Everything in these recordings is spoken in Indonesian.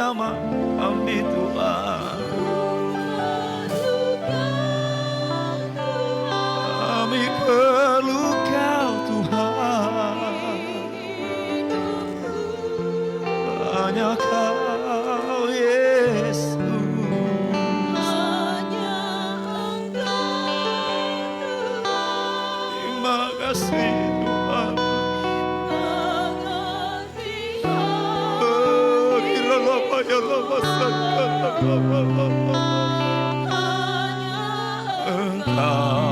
bersama kami Tuhan. Kami perlu Kau Tuhan, hanya Kau Yesus. Terima kasih Tuhan. Engkau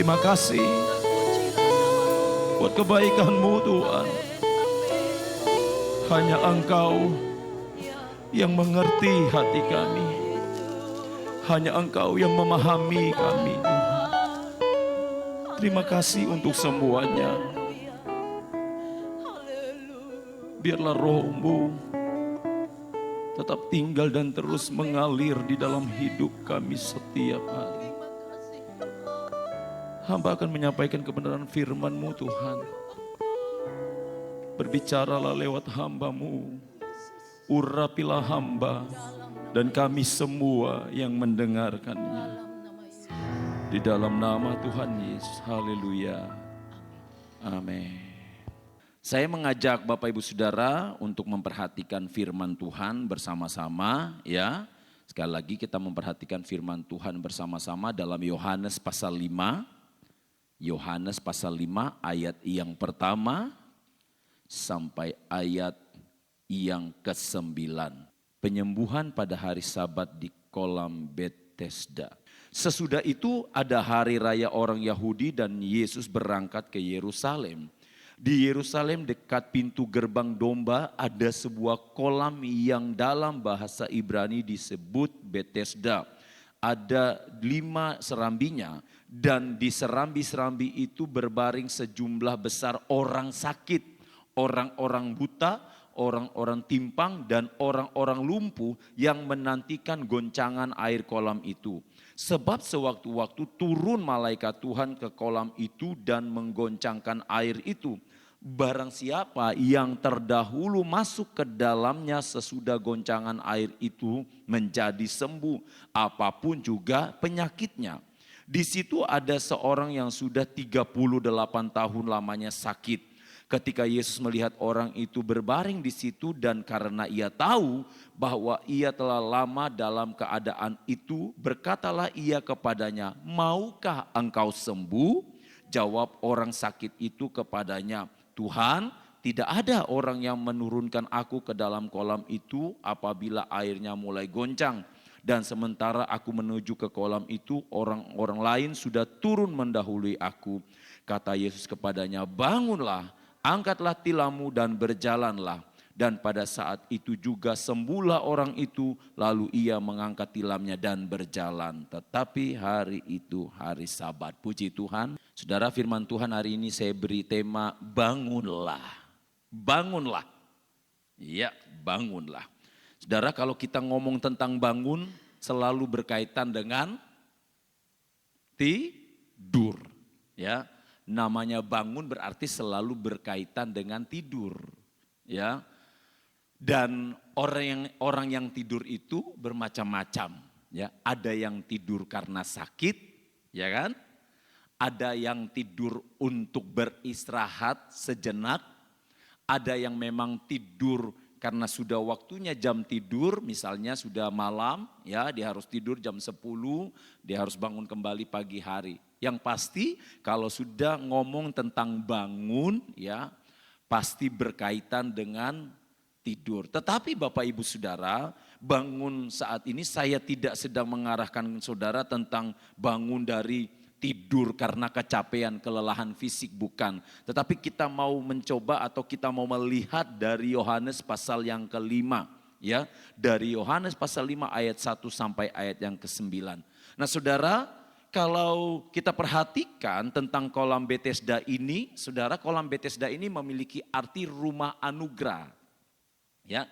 terima kasih buat kebaikan-Mu Tuhan. Hanya Engkau yang mengerti hati kami. Hanya Engkau yang memahami kami Tuhan. Terima kasih untuk semuanya. Biarlah Roh-Mu tetap tinggal dan terus mengalir di dalam hidup kami setiap hari. Hamba akan menyampaikan kebenaran firman-Mu Tuhan. Berbicaralah lewat hamba-Mu. Urapilah hamba dan kami semua yang mendengarkannya. Di dalam nama Tuhan Yesus. Haleluya. Amin. Saya mengajak Bapak Ibu Saudara untuk memperhatikan firman Tuhan bersama-sama ya. Sekali lagi kita memperhatikan firman Tuhan bersama-sama dalam Yohanes pasal 5. Yohanes pasal 5 ayat yang pertama sampai ayat yang ke-9. Penyembuhan pada hari Sabat di kolam Betesda. Sesudah itu ada hari raya orang Yahudi dan Yesus berangkat ke Yerusalem. Di Yerusalem dekat pintu gerbang domba ada sebuah kolam yang dalam bahasa Ibrani disebut Betesda. Ada 5 serambinya dan di serambi-serambi itu berbaring sejumlah besar orang sakit, orang-orang buta, orang-orang timpang dan orang-orang lumpuh yang menantikan goncangan air kolam itu. Sebab sewaktu-waktu turun malaikat Tuhan ke kolam itu dan menggoncangkan air itu. Barang siapa yang terdahulu masuk ke dalamnya sesudah goncangan air itu menjadi sembuh apapun juga penyakitnya. Di situ ada seorang yang sudah 38 tahun lamanya sakit. Ketika Yesus melihat orang itu berbaring di situ dan karena ia tahu bahwa ia telah lama dalam keadaan itu, berkatalah ia kepadanya, "Maukah engkau sembuh?" Jawab orang sakit itu kepadanya, "Tuhan, tidak ada orang yang menurunkan aku ke dalam kolam itu apabila airnya mulai goncang. Dan sementara aku menuju ke kolam itu, orang-orang lain sudah turun mendahului aku. Kata Yesus kepadanya, bangunlah, angkatlah tilammu dan berjalanlah. Dan pada saat itu juga sembuhlah orang itu, lalu ia mengangkat tilamnya dan berjalan. Tetapi hari itu hari Sabat. Puji Tuhan. Saudara, firman Tuhan hari ini saya beri tema bangunlah. Bangunlah. Ya, bangunlah. Saudara, kalau kita ngomong tentang bangun selalu berkaitan dengan tidur, ya. Namanya bangun berarti selalu berkaitan dengan tidur, ya. Dan orang yang tidur itu bermacam-macam, ya. Ada yang tidur karena sakit, ya kan? Ada yang tidur untuk beristirahat sejenak, ada yang memang tidur karena sudah waktunya jam tidur, misalnya sudah malam, ya dia harus tidur jam 10, dia harus bangun kembali pagi hari. Yang pasti kalau sudah ngomong tentang bangun, ya pasti berkaitan dengan tidur. Tetapi Bapak Ibu Saudara, bangun saat ini saya tidak sedang mengarahkan saudara tentang bangun dari tidur karena kecapean, kelelahan fisik, bukan. Tetapi kita mau mencoba atau kita mau melihat dari Yohanes pasal yang ke-5. Ya, dari Yohanes pasal 5 ayat 1 sampai ayat yang ke-9. Nah saudara, kalau kita perhatikan tentang kolam Betesda ini, saudara, kolam Betesda ini memiliki arti rumah anugerah. Ya,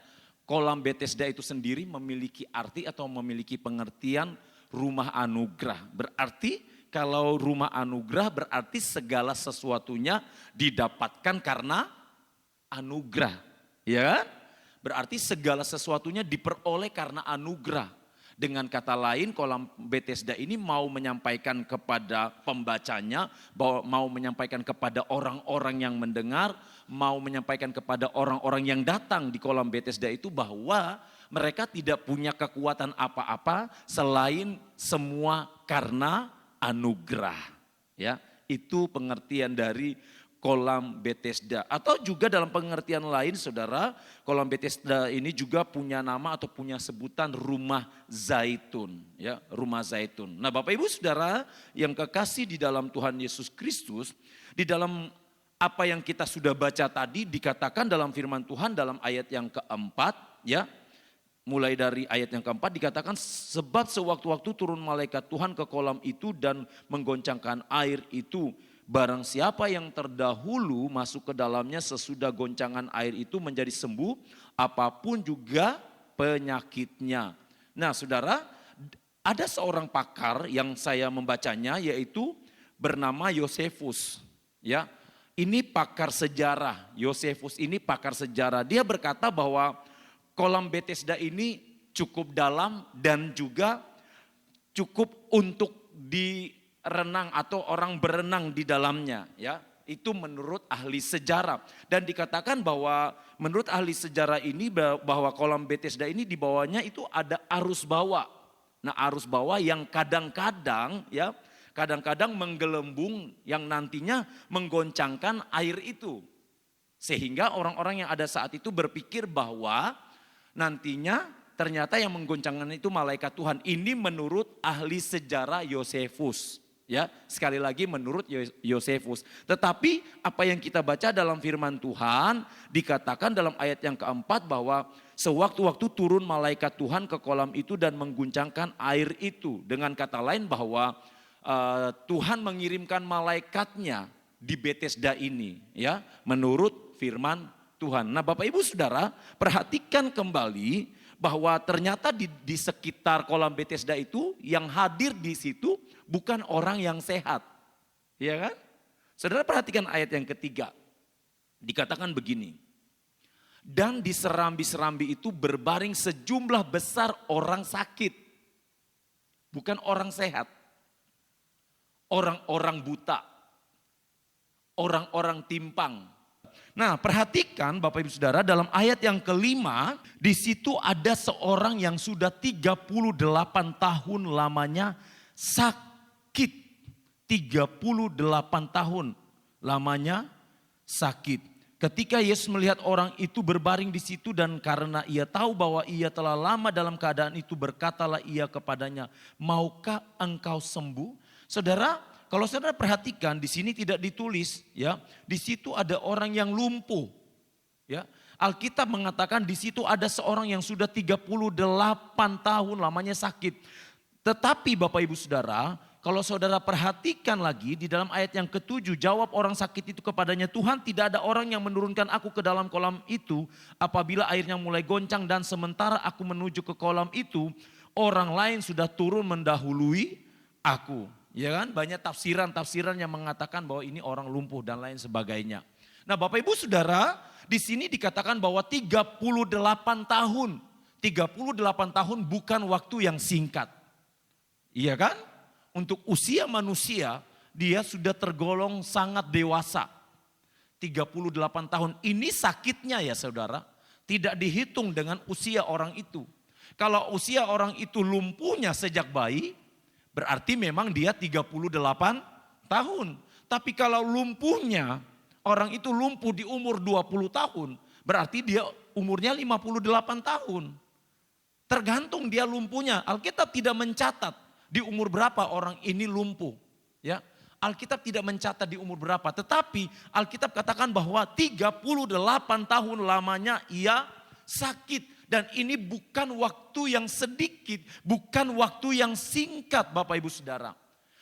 kolam Betesda itu sendiri memiliki arti atau memiliki pengertian rumah anugerah. Berarti kalau rumah anugerah berarti segala sesuatunya didapatkan karena anugerah, ya kan? Berarti segala sesuatunya diperoleh karena anugerah. Dengan kata lain, kolam Betesda ini mau menyampaikan kepada pembacanya, mau menyampaikan kepada orang-orang yang mendengar, mau menyampaikan kepada orang-orang yang datang di kolam Betesda itu bahwa mereka tidak punya kekuatan apa-apa selain semua karena anugerah, ya. Itu pengertian dari kolam Betesda. Atau juga dalam pengertian lain saudara, kolam Betesda ini juga punya nama atau punya sebutan rumah zaitun, ya, rumah zaitun. Nah Bapak Ibu Saudara yang kekasih di dalam Tuhan Yesus Kristus, di dalam apa yang kita sudah baca tadi dikatakan dalam firman Tuhan dalam ayat yang keempat, ya. Mulai dari ayat yang keempat dikatakan, sebab sewaktu-waktu turun malaikat Tuhan ke kolam itu dan menggoncangkan air itu. Barang siapa yang terdahulu masuk ke dalamnya sesudah goncangan air itu menjadi sembuh, apapun juga penyakitnya. Nah saudara, ada seorang pakar yang saya membacanya yaitu bernama Yosefus. Ya, ini pakar sejarah. Yosefus ini pakar sejarah. Dia berkata bahwa kolam Betesda ini cukup dalam dan juga cukup untuk direnang atau orang berenang di dalamnya, ya. Itu menurut ahli sejarah. Dan dikatakan bahwa menurut ahli sejarah ini bahwa kolam Betesda ini di bawahnya itu ada arus bawah. Nah, arus bawah yang kadang-kadang menggelembung yang nantinya menggoncangkan air itu. Sehingga orang-orang yang ada saat itu berpikir bahwa nantinya ternyata yang menggoncangkan itu malaikat Tuhan. Ini menurut ahli sejarah Yosefus. Ya, sekali lagi menurut Yosefus. Tetapi apa yang kita baca dalam firman Tuhan dikatakan dalam ayat yang keempat bahwa sewaktu-waktu turun malaikat Tuhan ke kolam itu dan mengguncangkan air itu. Dengan kata lain bahwa Tuhan mengirimkan malaikatnya di Betesda ini, ya, menurut firman Tuhan. Nah Bapak Ibu Saudara, perhatikan kembali bahwa ternyata di sekitar kolam Betesda itu yang hadir di situ bukan orang yang sehat. Ya kan? Saudara perhatikan ayat yang ketiga. Dikatakan begini. Dan di serambi-serambi itu berbaring sejumlah besar orang sakit. Bukan orang sehat. Orang-orang buta. Orang-orang timpang. Nah perhatikan Bapak Ibu Saudara dalam ayat yang kelima, di situ ada seorang yang sudah 38 tahun lamanya sakit. 38 tahun lamanya sakit. Ketika Yesus melihat orang itu berbaring di situ dan karena ia tahu bahwa ia telah lama dalam keadaan itu, berkatalah ia kepadanya, maukah engkau sembuh? Saudara, kalau saudara perhatikan di sini tidak ditulis ya, di situ ada orang yang lumpuh. Ya, Alkitab mengatakan di situ ada seorang yang sudah 38 tahun lamanya sakit. Tetapi Bapak Ibu Saudara, kalau saudara perhatikan lagi di dalam ayat yang ke-7, jawab orang sakit itu kepadanya, Tuhan, tidak ada orang yang menurunkan aku ke dalam kolam itu apabila airnya mulai goncang, dan sementara aku menuju ke kolam itu, orang lain sudah turun mendahului aku. Ya kan? Banyak tafsiran-tafsiran yang mengatakan bahwa ini orang lumpuh dan lain sebagainya. Nah, Bapak Ibu Saudara, di sini dikatakan bahwa 38 tahun. 38 tahun bukan waktu yang singkat. Iya kan? Untuk usia manusia, dia sudah tergolong sangat dewasa. 38 tahun. Ini sakitnya ya saudara, tidak dihitung dengan usia orang itu. Kalau usia orang itu lumpuhnya sejak bayi, berarti memang dia 38 tahun. Tapi kalau lumpuhnya, orang itu lumpuh di umur 20 tahun, berarti dia umurnya 58 tahun. Tergantung dia lumpuhnya. Alkitab tidak mencatat di umur berapa orang ini lumpuh. Ya, Alkitab tidak mencatat di umur berapa. Tetapi Alkitab katakan bahwa 38 tahun lamanya ia sakit. Dan ini bukan waktu yang sedikit, bukan waktu yang singkat Bapak Ibu Saudara.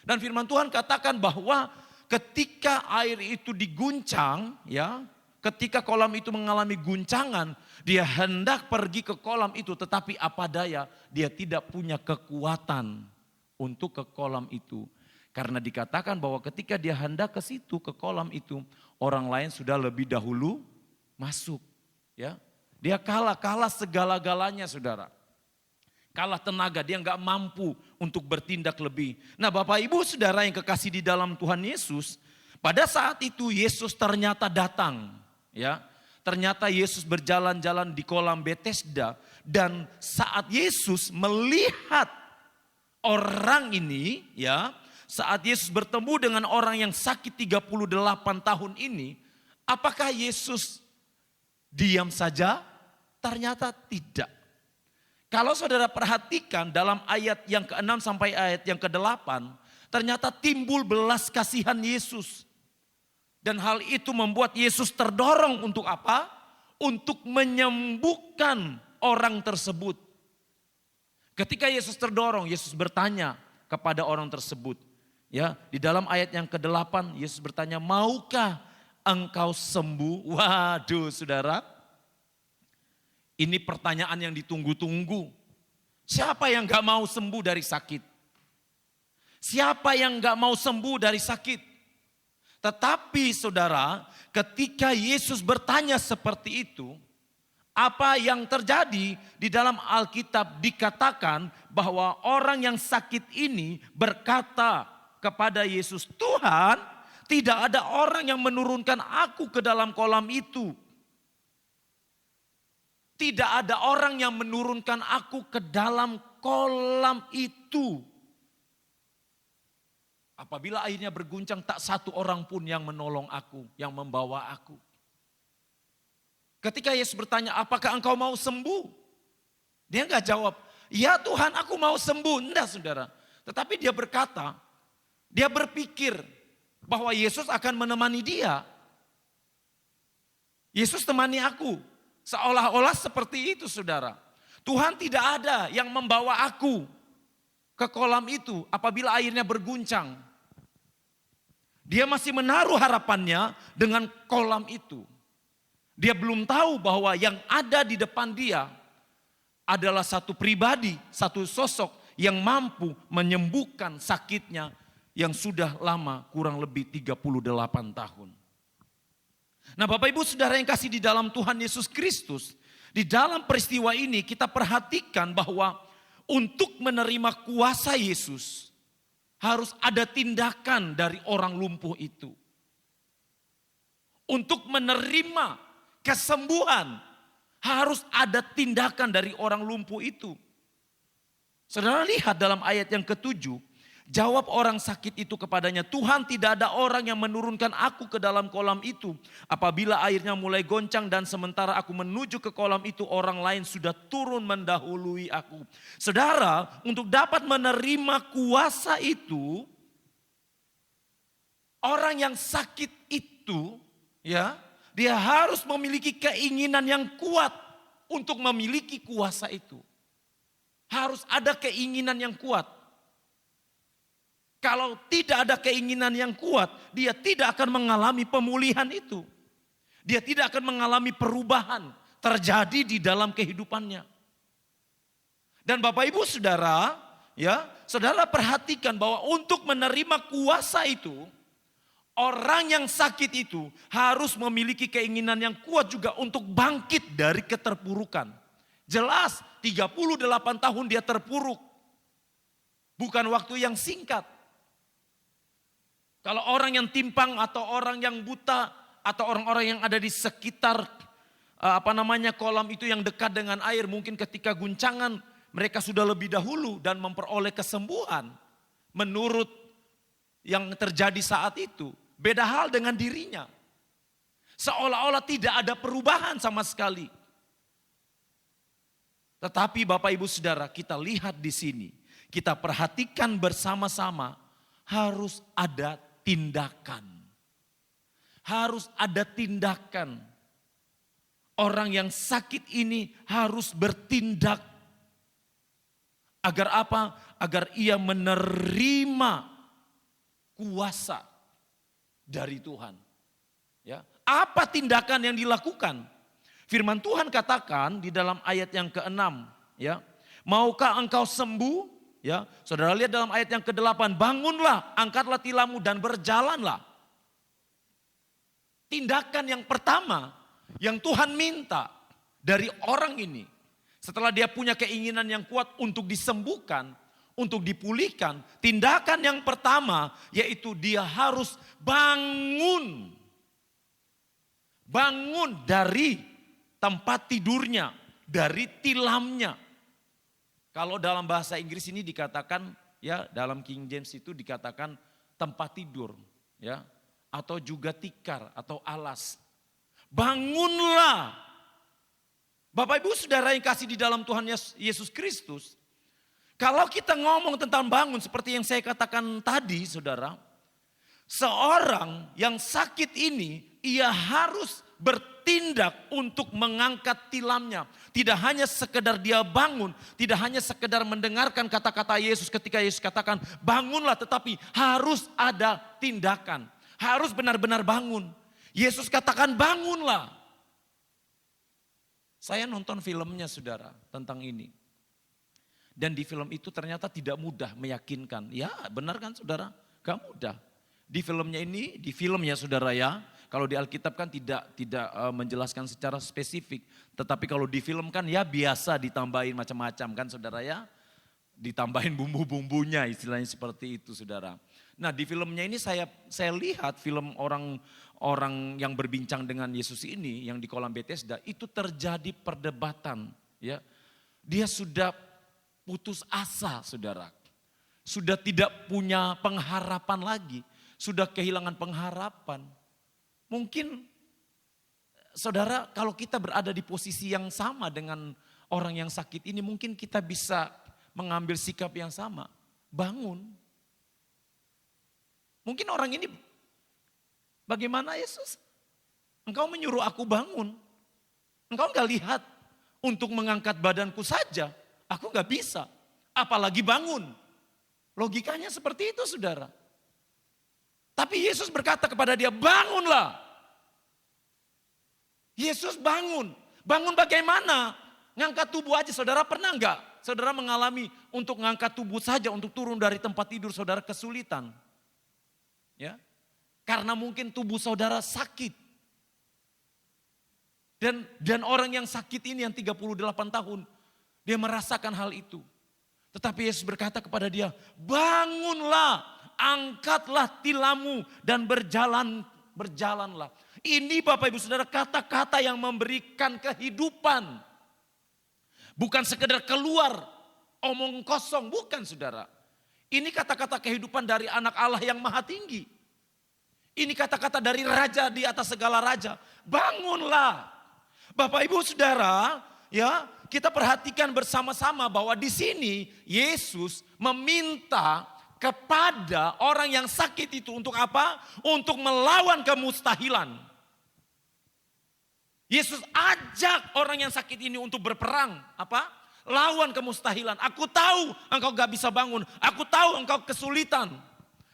Dan firman Tuhan katakan bahwa ketika air itu diguncang, ya, ketika kolam itu mengalami guncangan, dia hendak pergi ke kolam itu, tetapi apa daya, dia tidak punya kekuatan untuk ke kolam itu. Karena dikatakan bahwa ketika dia hendak ke situ, ke kolam itu, orang lain sudah lebih dahulu masuk. Ya, dia kalah segala-galanya saudara. Kalah tenaga, dia nggak mampu untuk bertindak lebih. Nah Bapak Ibu Saudara yang kekasih di dalam Tuhan Yesus, pada saat itu Yesus ternyata datang. Ya, ternyata Yesus berjalan-jalan di kolam Bethesda, dan saat Yesus melihat orang ini, ya, saat Yesus bertemu dengan orang yang sakit 38 tahun ini, apakah Yesus diam saja? Ternyata tidak. Kalau saudara perhatikan dalam ayat yang ke-6 sampai ayat yang ke-8, ternyata timbul belas kasihan Yesus. Dan hal itu membuat Yesus terdorong untuk apa? Untuk menyembuhkan orang tersebut. Ketika Yesus terdorong, Yesus bertanya kepada orang tersebut. Ya, di dalam ayat yang ke-8 Yesus bertanya, maukah engkau sembuh? Waduh saudara, ini pertanyaan yang ditunggu-tunggu. Siapa yang gak mau sembuh dari sakit? Siapa yang gak mau sembuh dari sakit? Tetapi saudara, ketika Yesus bertanya seperti itu, apa yang terjadi di dalam Alkitab dikatakan bahwa orang yang sakit ini berkata kepada Yesus, Tuhan, tidak ada orang yang menurunkan aku ke dalam kolam itu. Tidak ada orang yang menurunkan aku ke dalam kolam itu. Apabila airnya berguncang, tak satu orang pun yang menolong aku, yang membawa aku. Ketika Yesus bertanya, apakah engkau mau sembuh? Dia enggak jawab, ya Tuhan aku mau sembuh. Enggak saudara. Tetapi dia berkata, dia berpikir bahwa Yesus akan menemani dia. Yesus temani aku. Seolah-olah seperti itu saudara. Tuhan tidak ada yang membawa aku ke kolam itu apabila airnya berguncang. Dia masih menaruh harapannya dengan kolam itu. Dia belum tahu bahwa yang ada di depan dia adalah satu pribadi, satu sosok yang mampu menyembuhkan sakitnya yang sudah lama, kurang lebih 38 tahun. Nah Bapak Ibu Saudara yang kasih di dalam Tuhan Yesus Kristus, di dalam peristiwa ini kita perhatikan bahwa untuk menerima kuasa Yesus harus ada tindakan dari orang lumpuh itu. Untuk menerima kesembuhan harus ada tindakan dari orang lumpuh itu. Saudara lihat dalam ayat yang ke-7, Jawab orang sakit itu kepadanya, Tuhan, tidak ada orang yang menurunkan aku ke dalam kolam itu. Apabila airnya mulai goncang dan sementara aku menuju ke kolam itu, orang lain sudah turun mendahului aku. Saudara, untuk dapat menerima kuasa itu, orang yang sakit itu, ya, dia harus memiliki keinginan yang kuat untuk memiliki kuasa itu. Harus ada keinginan yang kuat. Kalau tidak ada keinginan yang kuat, dia tidak akan mengalami pemulihan itu. Dia tidak akan mengalami perubahan terjadi di dalam kehidupannya. Dan Bapak Ibu Saudara, ya, Saudara perhatikan bahwa untuk menerima kuasa itu, orang yang sakit itu harus memiliki keinginan yang kuat juga untuk bangkit dari keterpurukan. Jelas 38 tahun dia terpuruk. Bukan waktu yang singkat. Kalau orang yang timpang atau orang yang buta atau orang-orang yang ada di sekitar kolam itu yang dekat dengan air, mungkin ketika guncangan mereka sudah lebih dahulu dan memperoleh kesembuhan menurut yang terjadi saat itu. Beda hal dengan dirinya. Seolah-olah tidak ada perubahan sama sekali. Tetapi Bapak Ibu Saudara, kita lihat di sini, kita perhatikan bersama-sama, harus ada tindakan. Harus ada tindakan. Orang yang sakit ini harus bertindak. Agar apa? Agar ia menerima kuasa dari Tuhan. Ya, apa tindakan yang dilakukan? Firman Tuhan katakan di dalam ayat yang ke-6, ya. Maukah engkau sembuh? Ya, Saudara lihat dalam ayat yang ke-8, bangunlah, angkatlah tilammu dan berjalanlah. Tindakan yang pertama yang Tuhan minta dari orang ini, setelah dia punya keinginan yang kuat untuk disembuhkan, untuk dipulihkan, tindakan yang pertama yaitu dia harus bangun. Bangun dari tempat tidurnya, dari tilamnya. Kalau dalam bahasa Inggris ini dikatakan, ya, dalam King James itu dikatakan tempat tidur, ya, atau juga tikar atau alas. Bangunlah. Bapak Ibu Saudara yang kasih di dalam Tuhan Yesus Kristus, kalau kita ngomong tentang bangun seperti yang saya katakan tadi, Saudara, seorang yang sakit ini ia harus bertindak untuk mengangkat tilamnya. Tidak hanya sekedar dia bangun, tidak hanya sekedar mendengarkan kata-kata Yesus ketika Yesus katakan bangunlah, tetapi harus ada tindakan. Harus benar-benar bangun. Yesus katakan bangunlah. Saya nonton filmnya Saudara tentang ini. Dan di film itu ternyata tidak mudah meyakinkan. Ya benar kan Saudara? Gak mudah. Di filmnya Saudara ya. Kalau di Alkitab kan tidak menjelaskan secara spesifik. Tetapi kalau di film kan ya biasa ditambahin macam-macam kan Saudara ya. Ditambahin bumbu-bumbunya istilahnya seperti itu Saudara. Nah di filmnya ini saya lihat film orang yang berbincang dengan Yesus ini yang di kolam Bethesda itu terjadi perdebatan ya. Dia sudah putus asa Saudara. Sudah tidak punya pengharapan lagi. Sudah kehilangan pengharapan. Mungkin Saudara kalau kita berada di posisi yang sama dengan orang yang sakit ini mungkin kita bisa mengambil sikap yang sama. Bangun. Mungkin orang ini, bagaimana Yesus? Engkau menyuruh aku bangun. Engkau gak lihat untuk mengangkat badanku saja. Aku gak bisa. Apalagi bangun. Logikanya seperti itu Saudara. Tapi Yesus berkata kepada dia, bangunlah. Yesus bangun. Bangun bagaimana? Ngangkat tubuh aja. Saudara pernah enggak? Saudara mengalami untuk ngangkat tubuh saja, untuk turun dari tempat tidur saudara kesulitan. Ya, karena mungkin tubuh saudara sakit. Dan orang yang sakit ini yang 38 tahun, dia merasakan hal itu. Tetapi Yesus berkata kepada dia, bangunlah, angkatlah tilammu dan berjalanlah. Ini Bapak Ibu Saudara kata-kata yang memberikan kehidupan. Bukan sekedar keluar omong kosong, bukan Saudara. Ini kata-kata kehidupan dari anak Allah yang maha tinggi. Ini kata-kata dari raja di atas segala raja. Bangunlah. Bapak Ibu Saudara, ya, kita perhatikan bersama-sama bahwa di sini Yesus meminta kepada orang yang sakit itu untuk apa? Untuk melawan kemustahilan. Yesus ajak orang yang sakit ini untuk berperang. Apa? Lawan kemustahilan. Aku tahu engkau gak bisa bangun. Aku tahu engkau kesulitan.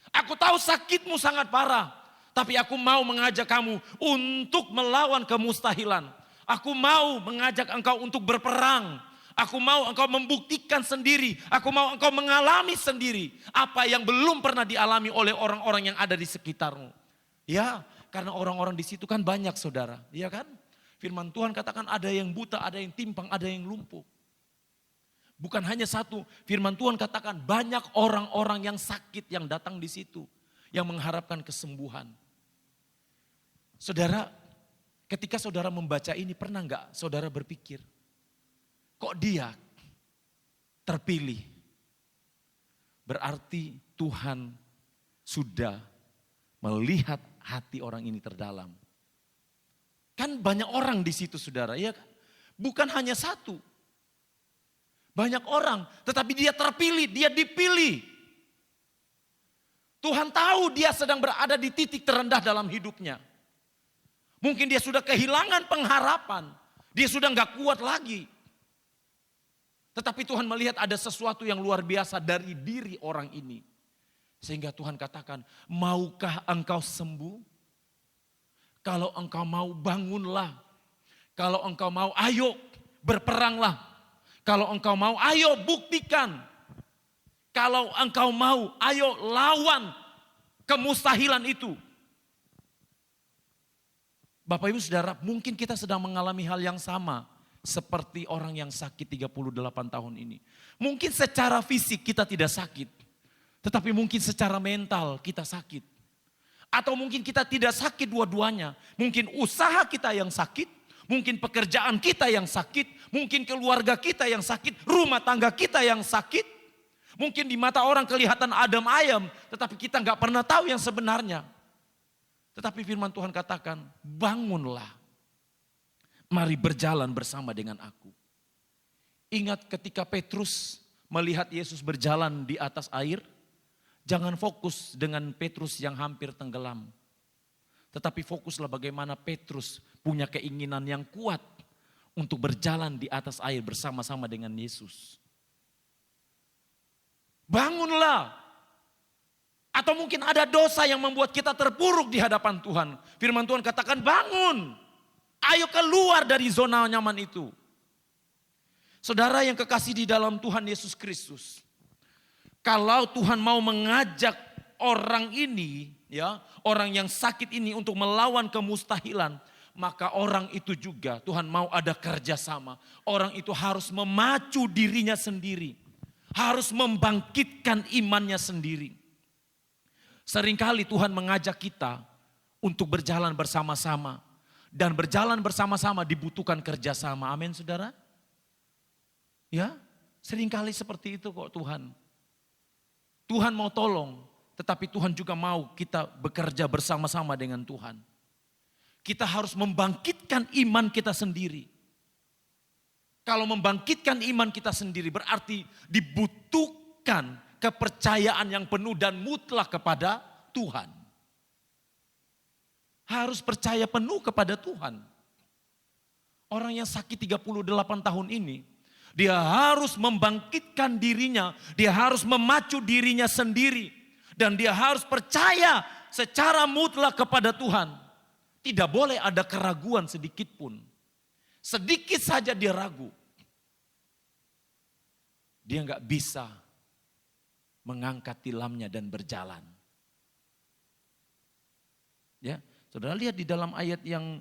Aku tahu sakitmu sangat parah. Tapi aku mau mengajak kamu untuk melawan kemustahilan. Aku mau mengajak engkau untuk berperang. Aku mau engkau membuktikan sendiri. Aku mau engkau mengalami sendiri. Apa yang belum pernah dialami oleh orang-orang yang ada di sekitarmu. Ya, karena orang-orang di situ kan banyak saudara. Iya kan? Firman Tuhan katakan ada yang buta, ada yang timpang, ada yang lumpuh. Bukan hanya satu, firman Tuhan katakan banyak orang-orang yang sakit yang datang di situ. Yang mengharapkan kesembuhan. Saudara, ketika saudara membaca ini pernah enggak saudara berpikir, kok dia terpilih? Berarti Tuhan sudah melihat hati orang ini terdalam. Kan banyak orang di situ saudara, ya kan? Bukan hanya satu. Banyak orang, tetapi dia terpilih, dia dipilih. Tuhan tahu dia sedang berada di titik terendah dalam hidupnya. Mungkin dia sudah kehilangan pengharapan, dia sudah gak kuat lagi. Tetapi Tuhan melihat ada sesuatu yang luar biasa dari diri orang ini. Sehingga Tuhan katakan, maukah engkau sembuh? Kalau engkau mau bangunlah. Kalau engkau mau ayo berperanglah. Kalau engkau mau ayo buktikan. Kalau engkau mau ayo lawan kemustahilan itu. Bapak Ibu Saudara, mungkin kita sedang mengalami hal yang sama. Seperti orang yang sakit 38 tahun ini. Mungkin secara fisik kita tidak sakit. Tetapi mungkin secara mental kita sakit. Atau mungkin kita tidak sakit dua-duanya. Mungkin usaha kita yang sakit. Mungkin pekerjaan kita yang sakit. Mungkin keluarga kita yang sakit. Rumah tangga kita yang sakit. Mungkin di mata orang kelihatan adem ayem. Tetapi kita gak pernah tahu yang sebenarnya. Tetapi firman Tuhan katakan, bangunlah. Mari berjalan bersama dengan aku. Ingat ketika Petrus melihat Yesus berjalan di atas air. Jangan fokus dengan Petrus yang hampir tenggelam. Tetapi fokuslah bagaimana Petrus punya keinginan yang kuat untuk berjalan di atas air bersama-sama dengan Yesus. Bangunlah. Atau mungkin ada dosa yang membuat kita terpuruk di hadapan Tuhan. Firman Tuhan katakan bangun. Ayo keluar dari zona nyaman itu. Saudara yang kekasih di dalam Tuhan Yesus Kristus. Kalau Tuhan mau mengajak orang ini, ya, orang yang sakit ini untuk melawan kemustahilan, maka orang itu juga Tuhan mau ada kerjasama. Orang itu harus memacu dirinya sendiri, harus membangkitkan imannya sendiri. Seringkali Tuhan mengajak kita untuk berjalan bersama-sama, dan berjalan bersama-sama dibutuhkan kerjasama. Amin, saudara. Ya, seringkali seperti itu kok Tuhan. Tuhan mau tolong, tetapi Tuhan juga mau kita bekerja bersama-sama dengan Tuhan. Kita harus membangkitkan iman kita sendiri. Kalau membangkitkan iman kita sendiri berarti dibutuhkan kepercayaan yang penuh dan mutlak kepada Tuhan. Harus percaya penuh kepada Tuhan. Orang yang sakit 38 tahun ini, dia harus membangkitkan dirinya, dia harus memacu dirinya sendiri. Dan dia harus percaya secara mutlak kepada Tuhan. Tidak boleh ada keraguan sedikit pun. Sedikit saja dia ragu. Dia gak bisa mengangkat tilamnya dan berjalan. Ya, saudara lihat di dalam ayat yang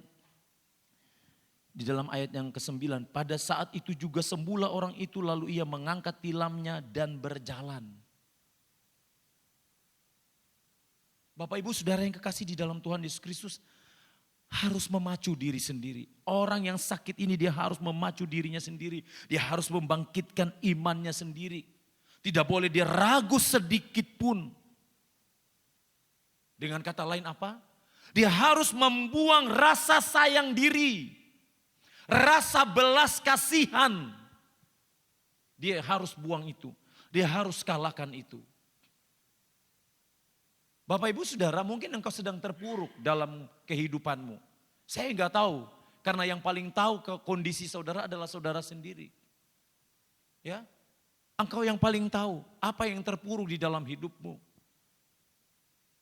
ke-9, pada saat itu juga sembuhlah orang itu lalu ia mengangkat tilamnya dan berjalan. Bapak Ibu Saudara yang kekasih di dalam Tuhan Yesus Kristus harus memacu diri sendiri. Orang yang sakit ini dia harus memacu dirinya sendiri. Dia harus membangkitkan imannya sendiri. Tidak boleh dia ragu sedikit pun. Dengan kata lain apa? Dia harus membuang rasa sayang diri. Rasa belas kasihan. Dia harus buang itu. Dia harus kalahkan itu. Bapak Ibu Saudara, mungkin engkau sedang terpuruk dalam kehidupanmu. Saya enggak tahu. Karena yang paling tahu kondisi saudara adalah saudara sendiri. Ya, engkau yang paling tahu apa yang terpuruk di dalam hidupmu.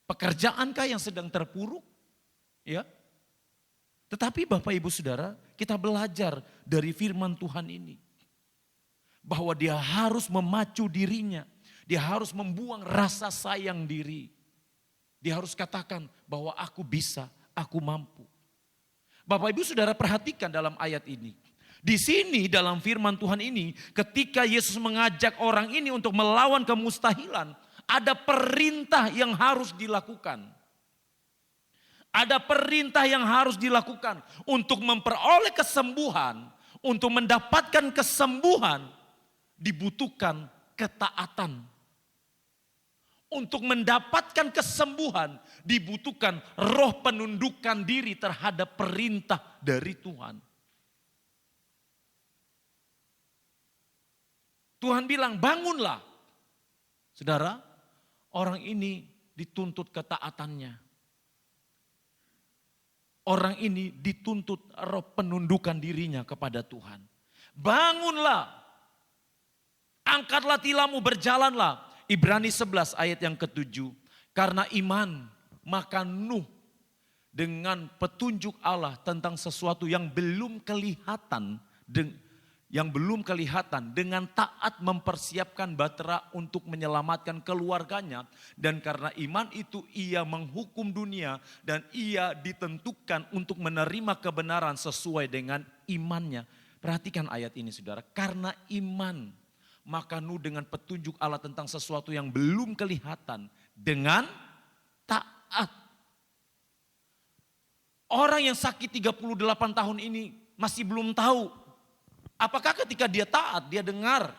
Pekerjaankah yang sedang terpuruk? Ya. Tetapi Bapak Ibu Saudara, kita belajar dari firman Tuhan ini. Bahwa dia harus memacu dirinya. Dia harus membuang rasa sayang diri. Dia harus katakan bahwa aku bisa, aku mampu. Bapak Ibu Saudara perhatikan dalam ayat ini. Di sini dalam firman Tuhan ini, ketika Yesus mengajak orang ini untuk melawan kemustahilan, ada perintah yang harus dilakukan. Ada perintah yang harus dilakukan untuk memperoleh kesembuhan, untuk mendapatkan kesembuhan, dibutuhkan ketaatan. Untuk mendapatkan kesembuhan, dibutuhkan roh penundukan diri terhadap perintah dari Tuhan. Tuhan bilang bangunlah. Saudara, orang ini dituntut ketaatannya. Orang ini dituntut roh penundukan dirinya kepada Tuhan. Bangunlah. Angkatlah tilammu, berjalanlah. Ibrani 11 ayat yang ke-7. Karena iman, maka Nuh dengan petunjuk Allah tentang sesuatu yang belum kelihatan, dengan taat mempersiapkan bahtera untuk menyelamatkan keluarganya. Dan karena iman itu ia menghukum dunia dan ia ditentukan untuk menerima kebenaran sesuai dengan imannya. Perhatikan ayat ini saudara, karena iman maka Nuh dengan petunjuk Allah tentang sesuatu yang belum kelihatan dengan taat. Orang yang sakit 38 tahun ini masih belum tahu. Apakah ketika dia taat, dia dengar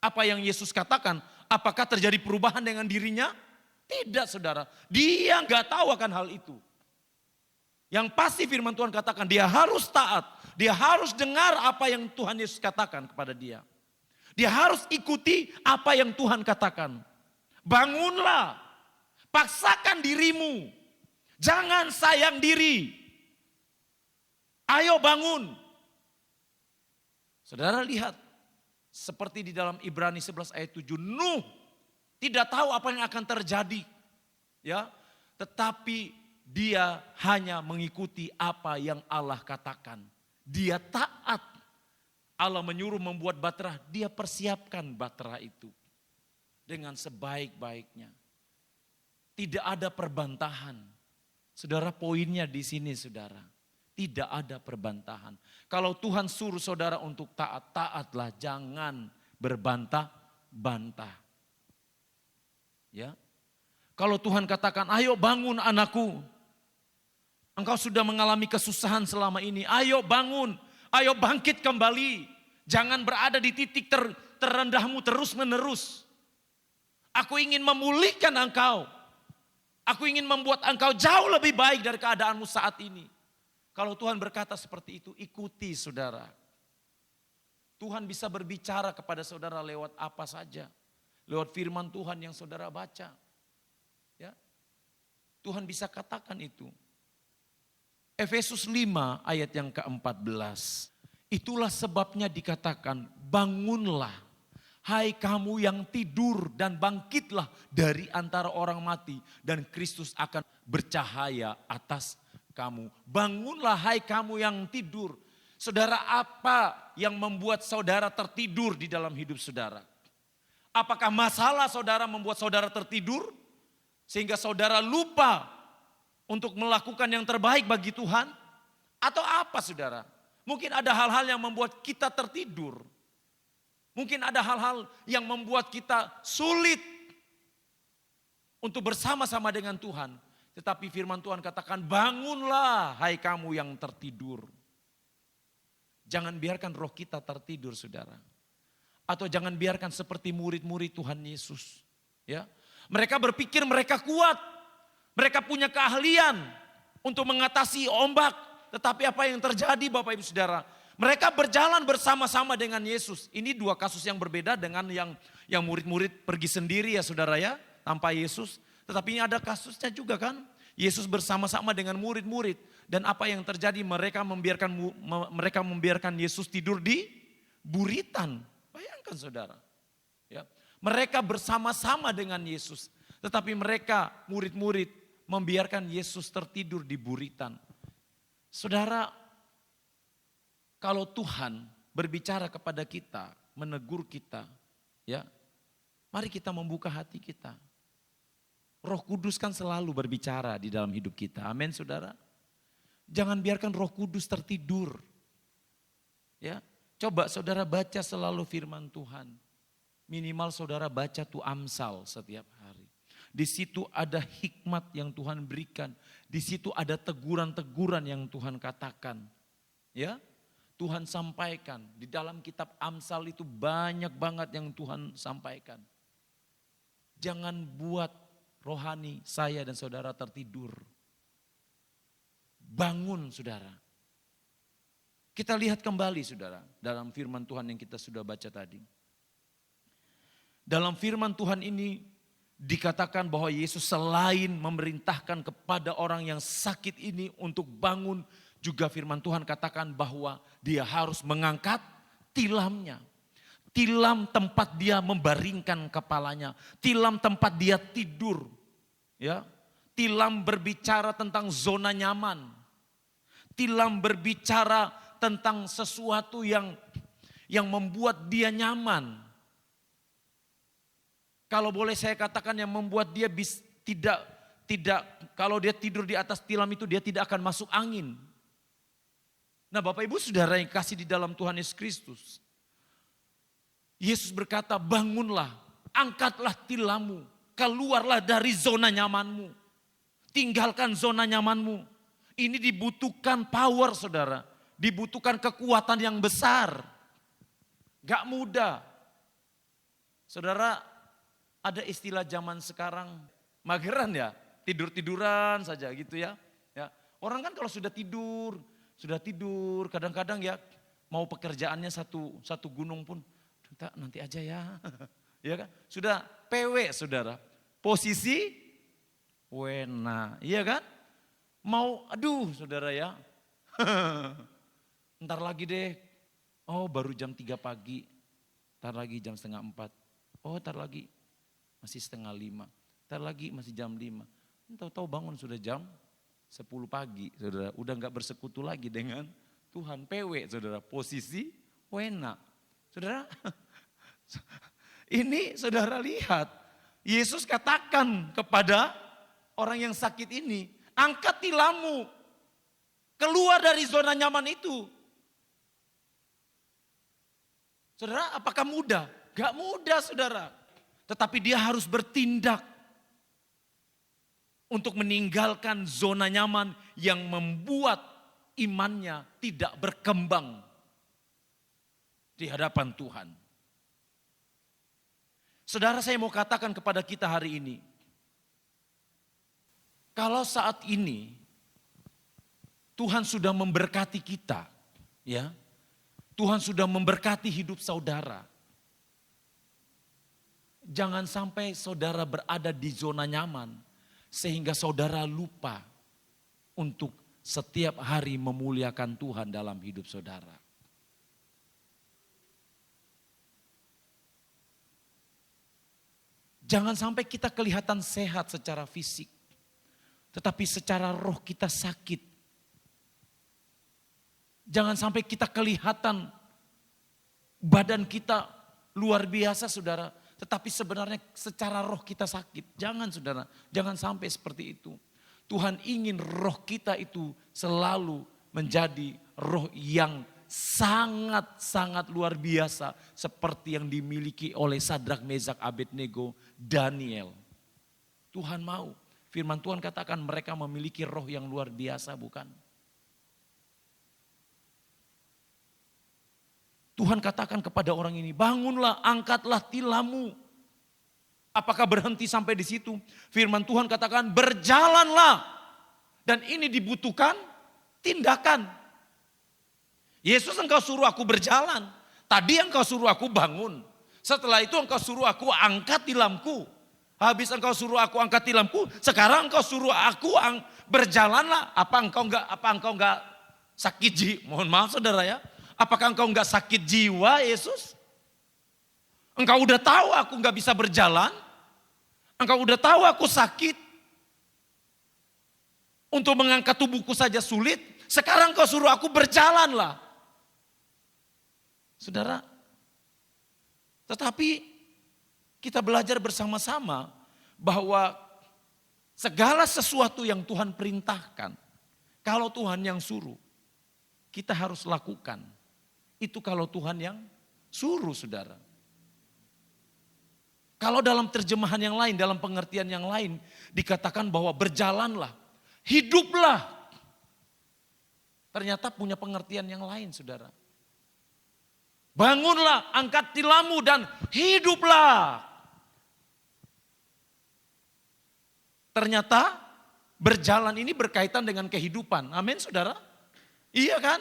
apa yang Yesus katakan, apakah terjadi perubahan dengan dirinya? Tidak saudara, dia nggak tahu akan hal itu. Yang pasti firman Tuhan katakan dia harus taat, dia harus dengar apa yang Tuhan Yesus katakan kepada dia. Dia harus ikuti apa yang Tuhan katakan. Bangunlah, paksakan dirimu, jangan sayang diri. Ayo bangun. Saudara lihat, seperti di dalam Ibrani 11 ayat 7, Nuh tidak tahu apa yang akan terjadi. Ya, tetapi dia hanya mengikuti apa yang Allah katakan. Dia taat. Allah menyuruh membuat bahtera, dia persiapkan bahtera itu dengan sebaik-baiknya. Tidak ada perbantahan. Saudara, poinnya di sini saudara. Tidak ada perbantahan. Kalau Tuhan suruh saudara untuk taat, taatlah, jangan berbantah-bantah. Ya. Kalau Tuhan katakan, ayo bangun anakku. Engkau sudah mengalami kesusahan selama ini, ayo bangun. Ayo bangkit kembali. Jangan berada di titik terendahmu terus menerus. Aku ingin memulihkan engkau. Aku ingin membuat engkau jauh lebih baik dari keadaanmu saat ini. Kalau Tuhan berkata seperti itu, ikuti saudara. Tuhan bisa berbicara kepada saudara lewat apa saja. Lewat firman Tuhan yang saudara baca. Ya. Tuhan bisa katakan itu. Efesus 5 ayat yang ke-14. Itulah sebabnya dikatakan bangunlah hai kamu yang tidur dan bangkitlah dari antara orang mati dan Kristus akan bercahaya atas kamu. Bangunlah hai kamu yang tidur. Saudara, apa yang membuat saudara tertidur di dalam hidup saudara? Apakah masalah saudara membuat saudara tertidur sehingga saudara lupa untuk melakukan yang terbaik bagi Tuhan? Atau apa saudara? Mungkin ada hal-hal yang membuat kita tertidur. Mungkin ada hal-hal yang membuat kita sulit untuk bersama-sama dengan Tuhan. Tetapi firman Tuhan katakan bangunlah hai kamu yang tertidur. Jangan biarkan roh kita tertidur saudara. Atau jangan biarkan seperti murid-murid Tuhan Yesus. Ya, mereka berpikir mereka kuat. Mereka punya keahlian untuk mengatasi ombak. Tetapi apa yang terjadi Bapak Ibu Saudara? Mereka berjalan bersama-sama dengan Yesus. Ini dua kasus yang berbeda dengan yang murid-murid pergi sendiri ya saudara ya. Tanpa Yesus. Tetapi ini ada kasusnya juga kan. Yesus bersama-sama dengan murid-murid. Dan apa yang terjadi? Mereka membiarkan Yesus tidur di buritan. Bayangkan saudara. Ya. Mereka bersama-sama dengan Yesus. Tetapi mereka murid-murid membiarkan Yesus tertidur di buritan. Saudara, kalau Tuhan berbicara kepada kita, menegur kita, ya, mari kita membuka hati kita. Roh Kudus kan selalu berbicara di dalam hidup kita. Amin, saudara. Jangan biarkan Roh Kudus tertidur. Ya, coba saudara baca selalu firman Tuhan. Minimal saudara baca tuh Amsal setiap hari. Di situ ada hikmat yang Tuhan berikan. Di situ ada teguran-teguran yang Tuhan katakan. Ya, Tuhan sampaikan. Di dalam kitab Amsal itu banyak banget yang Tuhan sampaikan. Jangan buat rohani saya dan saudara tertidur. Bangun saudara. Kita lihat kembali saudara dalam firman Tuhan yang kita sudah baca tadi. Dalam firman Tuhan ini dikatakan bahwa Yesus selain memerintahkan kepada orang yang sakit ini untuk bangun, juga firman Tuhan katakan bahwa dia harus mengangkat tilamnya. Tilam tempat dia membaringkan kepalanya, tilam tempat dia tidur. Ya, tilam berbicara tentang zona nyaman. Tilam berbicara tentang sesuatu yang membuat dia nyaman. Kalau boleh saya katakan yang membuat dia tidak kalau dia tidur di atas tilam itu dia tidak akan masuk angin. Nah Bapak Ibu Saudara yang kasih di dalam Tuhan Yesus Kristus. Yesus berkata, bangunlah, angkatlah tilammu, keluarlah dari zona nyamanmu. Tinggalkan zona nyamanmu. Ini dibutuhkan power saudara, dibutuhkan kekuatan yang besar. Gak mudah. Saudara, ada istilah zaman sekarang, mageran ya, tidur-tiduran saja gitu ya. Ya. Orang kan kalau sudah tidur, kadang-kadang ya mau pekerjaannya satu gunung pun, nanti aja ya. Ya kan? Sudah PW saudara, posisi wena, iya kan? Mau, aduh saudara ya, ntar lagi deh, oh baru jam 3 pagi, ntar lagi jam setengah 4, oh ntar lagi. Masih setengah 5, ntar lagi masih jam 5. Tahu-tahu bangun sudah jam 10 pagi, saudara. Udah gak bersekutu lagi dengan Tuhan. PW, saudara. Posisi wena. Saudara, ini saudara lihat. Yesus katakan kepada orang yang sakit ini, angkat tilammu. Keluar dari zona nyaman itu. Saudara, apakah mudah? Gak mudah, saudara. Tetapi dia harus bertindak untuk meninggalkan zona nyaman yang membuat imannya tidak berkembang di hadapan Tuhan. Saudara, saya mau katakan kepada kita hari ini, kalau saat ini Tuhan sudah memberkati kita, ya, Tuhan sudah memberkati hidup saudara. Jangan sampai saudara berada di zona nyaman sehingga saudara lupa untuk setiap hari memuliakan Tuhan dalam hidup saudara. Jangan sampai kita kelihatan sehat secara fisik, tetapi secara roh kita sakit. Jangan sampai kita kelihatan badan kita luar biasa saudara, tetapi sebenarnya secara roh kita sakit. Jangan saudara, jangan sampai seperti itu. Tuhan ingin roh kita itu selalu menjadi roh yang sangat-sangat luar biasa. Seperti yang dimiliki oleh Sadrak, Meshak, Abednego, Daniel. Tuhan mau, firman Tuhan katakan mereka memiliki roh yang luar biasa bukan? Tuhan katakan kepada orang ini, bangunlah, angkatlah tilammu. Apakah berhenti sampai di situ? Firman Tuhan katakan, berjalanlah. Dan ini dibutuhkan tindakan. Yesus, engkau suruh aku berjalan. Tadi engkau suruh aku bangun. Setelah itu engkau suruh aku angkat tilamku. Habis engkau suruh aku angkat tilamku, sekarang engkau suruh aku berjalanlah. Apa engkau enggak sakit jiwa? Mohon maaf saudara ya. Apakah engkau enggak sakit jiwa, Yesus? Engkau udah tahu aku enggak bisa berjalan. Engkau udah tahu aku sakit. Untuk mengangkat tubuhku saja sulit. Sekarang engkau suruh aku berjalanlah. Saudara, tetapi kita belajar bersama-sama bahwa segala sesuatu yang Tuhan perintahkan, kalau Tuhan yang suruh, kita harus lakukan. Itu kalau Tuhan yang suruh, saudara. Kalau dalam terjemahan yang lain, dalam pengertian yang lain, dikatakan bahwa berjalanlah, hiduplah. Ternyata punya pengertian yang lain, saudara. Bangunlah, angkat tilammu dan hiduplah. Ternyata berjalan ini berkaitan dengan kehidupan. Amin, saudara? Iya kan?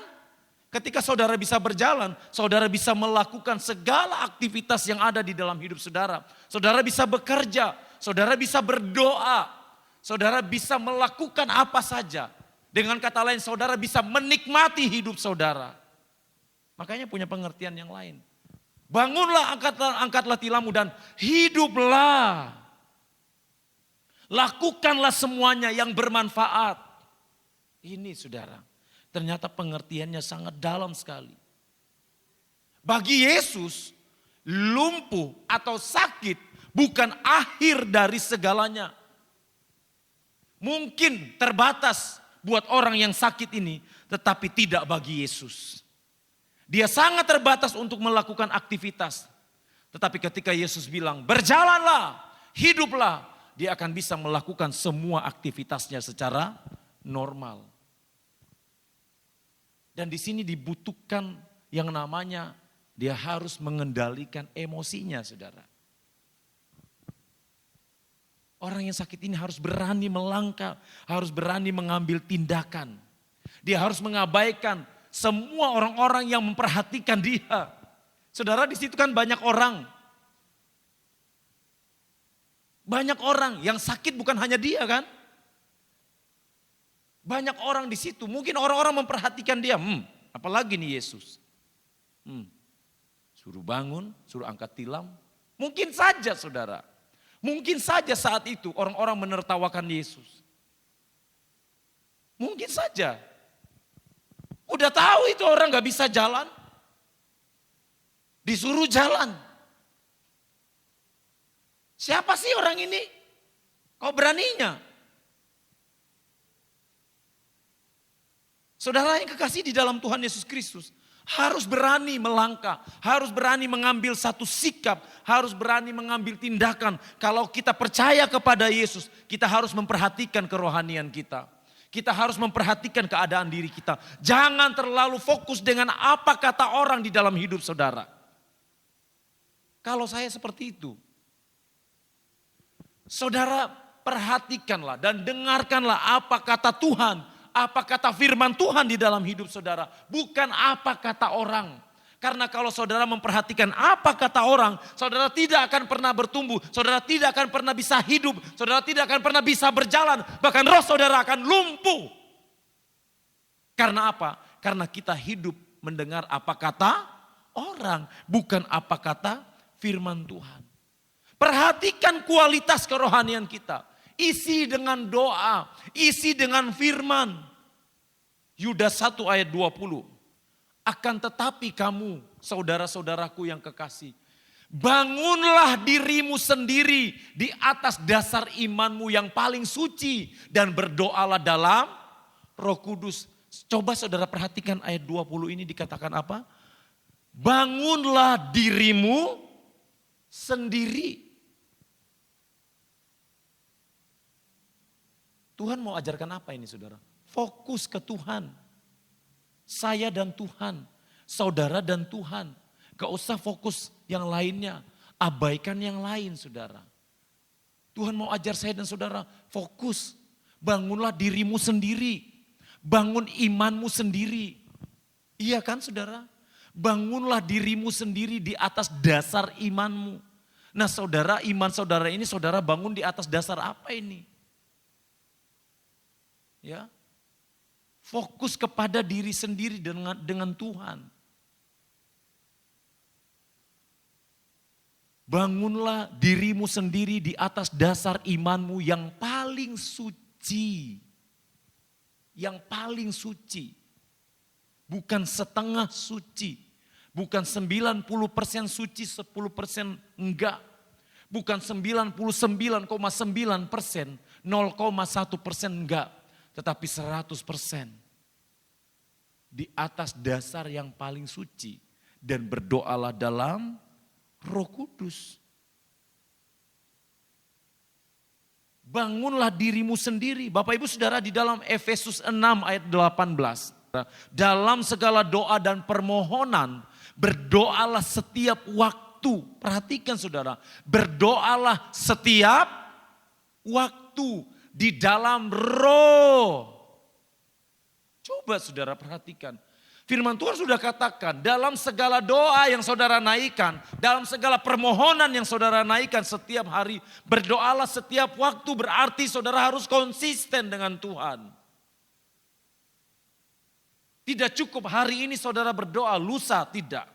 Ketika saudara bisa berjalan, saudara bisa melakukan segala aktivitas yang ada di dalam hidup saudara. Saudara bisa bekerja, saudara bisa berdoa, saudara bisa melakukan apa saja. Dengan kata lain, saudara bisa menikmati hidup saudara. Makanya punya pengertian yang lain. Bangunlah, angkatlah tilammu dan hiduplah. Lakukanlah semuanya yang bermanfaat. Ini saudara, ternyata pengertiannya sangat dalam sekali. Bagi Yesus, lumpuh atau sakit bukan akhir dari segalanya. Mungkin terbatas buat orang yang sakit ini, tetapi tidak bagi Yesus. Dia sangat terbatas untuk melakukan aktivitas. Tetapi ketika Yesus bilang, berjalanlah, hiduplah, dia akan bisa melakukan semua aktivitasnya secara normal. Dan di sini dibutuhkan yang namanya dia harus mengendalikan emosinya, saudara. Orang yang sakit ini harus berani melangkah, harus berani mengambil tindakan. Dia harus mengabaikan semua orang-orang yang memperhatikan dia. Saudara, di situ kan banyak orang. Banyak orang yang sakit bukan hanya dia kan. Banyak orang di situ. Mungkin orang-orang memperhatikan dia. Apalagi nih Yesus. Suruh bangun, suruh angkat tilam. Mungkin saja saudara. Mungkin saja saat itu orang-orang menertawakan Yesus. Mungkin saja. Udah tahu itu orang gak bisa jalan. Disuruh jalan. Siapa sih orang ini? Kok beraninya? Saudara yang kekasih di dalam Tuhan Yesus Kristus. Harus berani melangkah. Harus berani mengambil satu sikap. Harus berani mengambil tindakan. Kalau kita percaya kepada Yesus, kita harus memperhatikan kerohanian kita. Kita harus memperhatikan keadaan diri kita. Jangan terlalu fokus dengan apa kata orang di dalam hidup saudara. Kalau saya seperti itu, saudara perhatikanlah dan dengarkanlah apa kata Tuhan, apa kata firman Tuhan di dalam hidup saudara. Bukan apa kata orang. Karena kalau saudara memperhatikan apa kata orang, saudara tidak akan pernah bertumbuh, saudara tidak akan pernah bisa hidup, saudara tidak akan pernah bisa berjalan, bahkan roh saudara akan lumpuh. Karena apa? Karena kita hidup mendengar apa kata orang, bukan apa kata firman Tuhan. Perhatikan kualitas kerohanian kita, isi dengan doa, isi dengan firman. Yudas 1 ayat 20. Akan tetapi kamu, saudara-saudaraku yang kekasih, bangunlah dirimu sendiri di atas dasar imanmu yang paling suci dan berdoalah dalam Roh Kudus. Coba saudara perhatikan ayat 20 ini dikatakan apa? Bangunlah dirimu sendiri. Tuhan mau ajarkan apa ini saudara? Fokus ke Tuhan. Saya dan Tuhan, saudara dan Tuhan. Gak usah fokus yang lainnya. Abaikan yang lain saudara. Tuhan mau ajar saya dan saudara fokus. Bangunlah dirimu sendiri. Bangun imanmu sendiri. Iya kan saudara? Bangunlah dirimu sendiri di atas dasar imanmu. Nah saudara, iman saudara ini saudara bangun di atas dasar apa ini? Ya, fokus kepada diri sendiri dengan Tuhan. Bangunlah dirimu sendiri di atas dasar imanmu yang paling suci. Yang paling suci. Bukan setengah suci. Bukan 90% suci, 10% enggak. Bukan 99,9%, 0,1% enggak. Tetapi 100%. Di atas dasar yang paling suci. Dan berdoalah dalam Roh Kudus. Bangunlah dirimu sendiri. Bapak Ibu Saudara, di dalam Efesus 6 ayat 18. Dalam segala doa dan permohonan, berdoalah setiap waktu. Perhatikan saudara, berdoalah setiap waktu di dalam roh. Coba saudara perhatikan. Firman Tuhan sudah katakan, dalam segala doa yang saudara naikkan, dalam segala permohonan yang saudara naikkan setiap hari, berdoalah setiap waktu, berarti saudara harus konsisten dengan Tuhan. Tidak cukup hari ini saudara berdoa, lusa tidak.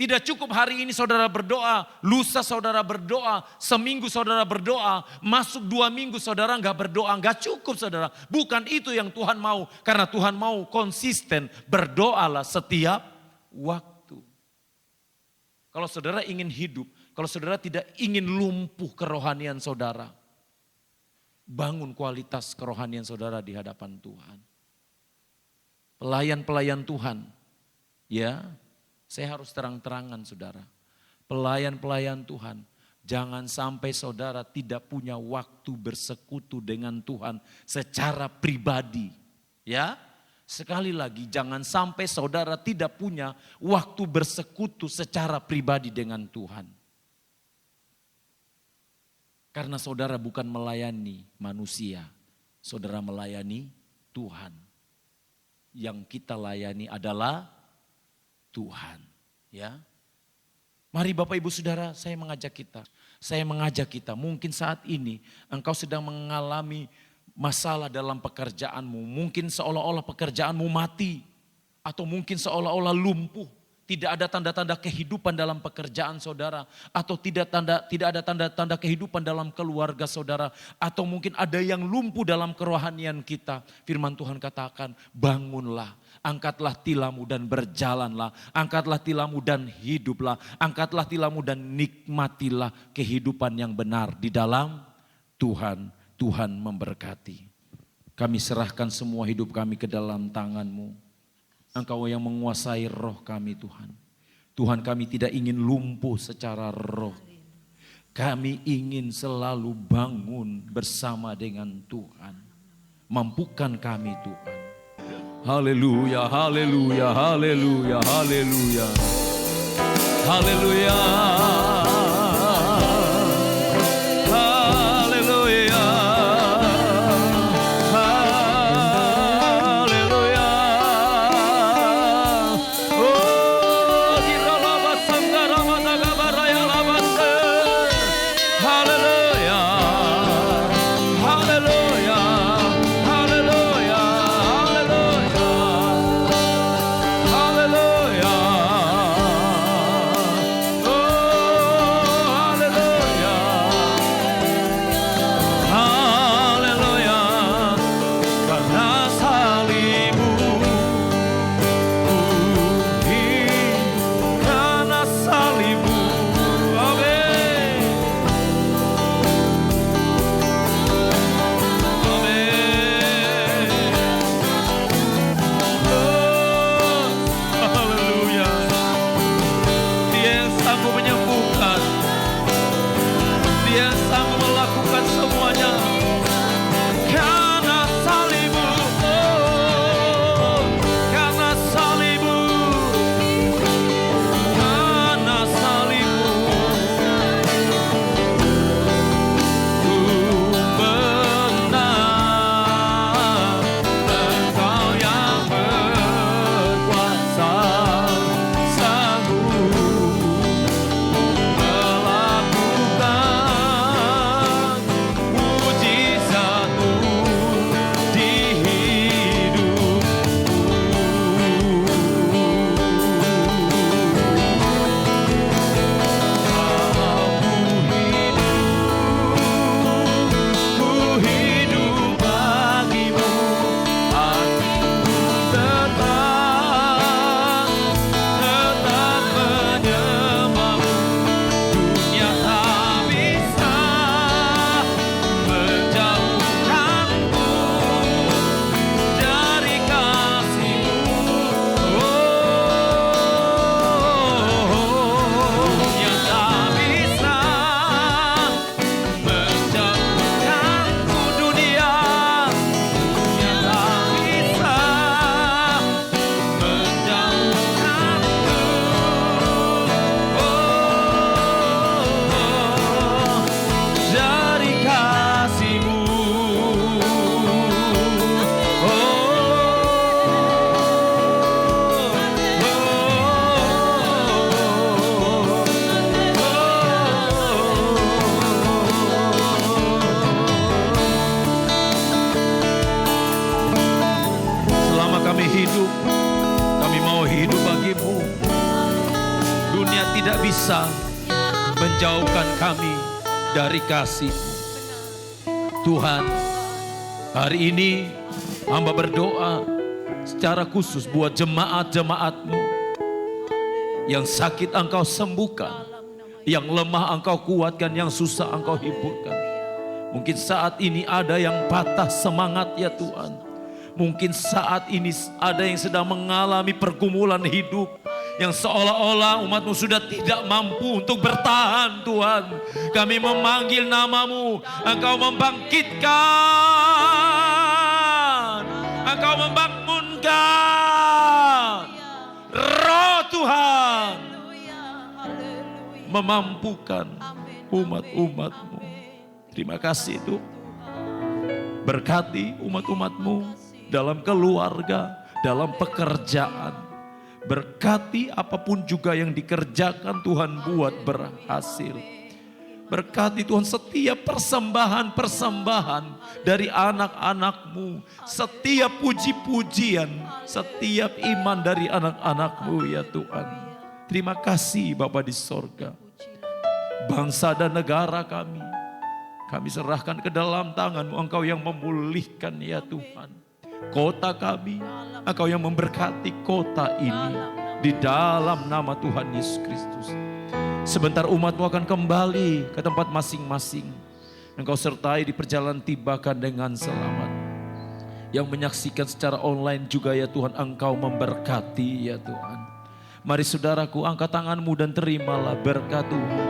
Tidak cukup hari ini saudara berdoa, lusa saudara berdoa, seminggu saudara berdoa, masuk 2 minggu saudara enggak berdoa, enggak cukup saudara. Bukan itu yang Tuhan mau, karena Tuhan mau konsisten, berdoalah setiap waktu. Kalau saudara ingin hidup, kalau saudara tidak ingin lumpuh kerohanian saudara, bangun kualitas kerohanian saudara di hadapan Tuhan. Pelayan-pelayan Tuhan, ya. Saya harus terang-terangan saudara. Pelayan-pelayan Tuhan. Jangan sampai saudara tidak punya waktu bersekutu dengan Tuhan secara pribadi. Ya, sekali lagi jangan sampai saudara tidak punya waktu bersekutu secara pribadi dengan Tuhan. Karena saudara bukan melayani manusia. Saudara melayani Tuhan. Yang kita layani adalah Tuhan, ya. Mari Bapak Ibu Saudara, saya mengajak kita, mungkin saat ini engkau sedang mengalami masalah dalam pekerjaanmu, mungkin seolah-olah pekerjaanmu mati, atau mungkin seolah-olah lumpuh, tidak ada tanda-tanda kehidupan dalam pekerjaan saudara, atau tidak ada tanda-tanda kehidupan dalam keluarga saudara, atau mungkin ada yang lumpuh dalam kerohanian kita. Firman Tuhan katakan, bangunlah. Angkatlah tilammu dan berjalanlah. Angkatlah tilammu dan hiduplah. Angkatlah tilammu dan nikmatilah kehidupan yang benar di dalam Tuhan. Tuhan memberkati. Kami serahkan semua hidup kami ke dalam tangan-Mu. Engkau yang menguasai roh kami Tuhan. Tuhan, kami tidak ingin lumpuh secara roh. Kami ingin selalu bangun bersama dengan Tuhan. Mampukan kami Tuhan. Haleluya, haleluya, haleluya, haleluya. Haleluya. Haleluya. Haleluya. Oh, diralaba sanggara madaga baraya labase. Haleluya. Haleluya. Haleluya. Haleluya. Haleluya. Oh, menjauhkan kami dari kasih. Tuhan, hari ini hamba berdoa secara khusus buat jemaat-jemaat-Mu. Yang sakit Engkau sembuhkan, yang lemah Engkau kuatkan, yang susah Engkau hiburkan. Mungkin saat ini ada yang patah semangat ya Tuhan. Mungkin saat ini ada yang sedang mengalami pergumulan hidup, yang seolah-olah umat-Mu sudah tidak mampu untuk bertahan Tuhan. Kami memanggil nama-Mu, Engkau membangkitkan, Engkau membangunkan. Roh Tuhan memampukan umat-umat-Mu. Terima kasih Tuhan. Berkati umat-umat-Mu dalam keluarga, dalam pekerjaan. Berkati apapun juga yang dikerjakan Tuhan buat berhasil. Berkati Tuhan setiap persembahan-persembahan dari anak-anak-Mu. Setiap puji-pujian, setiap iman dari anak-anak-Mu ya Tuhan. Terima kasih Bapa di sorga. Bangsa dan negara kami serahkan ke dalam tangan-Mu. Engkau yang memulihkan ya Tuhan. Kota kami, Engkau yang memberkati kota ini. Di dalam nama Tuhan Yesus Kristus. Sebentar umat-Mu akan kembali ke tempat masing-masing. Engkau sertai di perjalanan tibakan dengan selamat. Yang menyaksikan secara online juga ya Tuhan, Engkau memberkati ya Tuhan. Mari saudaraku, angkat tangan-Mu dan terimalah berkat Tuhan.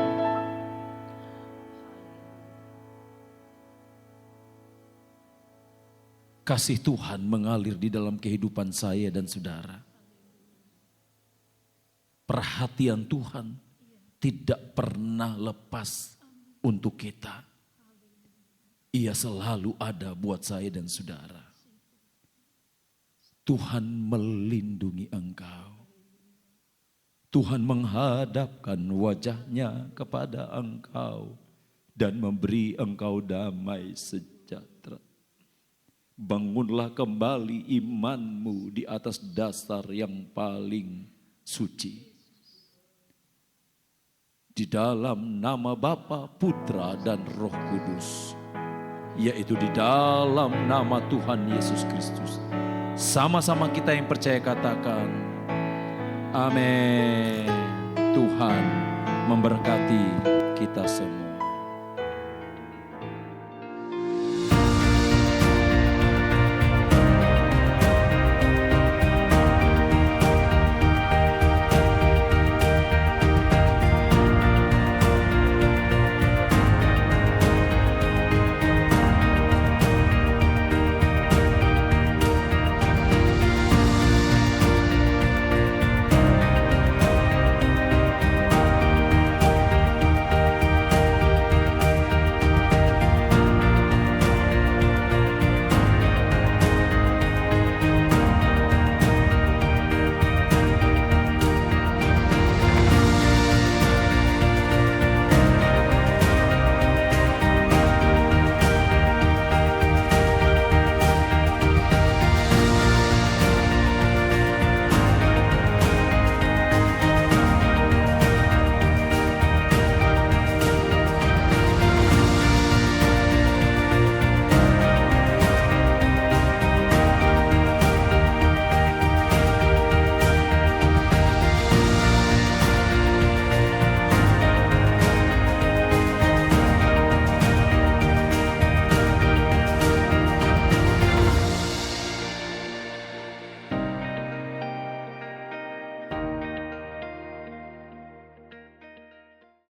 Kasih Tuhan mengalir di dalam kehidupan saya dan saudara. Perhatian Tuhan tidak pernah lepas untuk kita. Ia selalu ada buat saya dan saudara. Tuhan melindungi engkau. Tuhan menghadapkan wajahnya kepada engkau dan memberi engkau damai sejahtera. Bangunlah kembali imanmu di atas dasar yang paling suci. Di dalam nama Bapa, Putra, dan Roh Kudus. Yaitu di dalam nama Tuhan Yesus Kristus. Sama-sama kita yang percaya katakan, amin. Tuhan memberkati.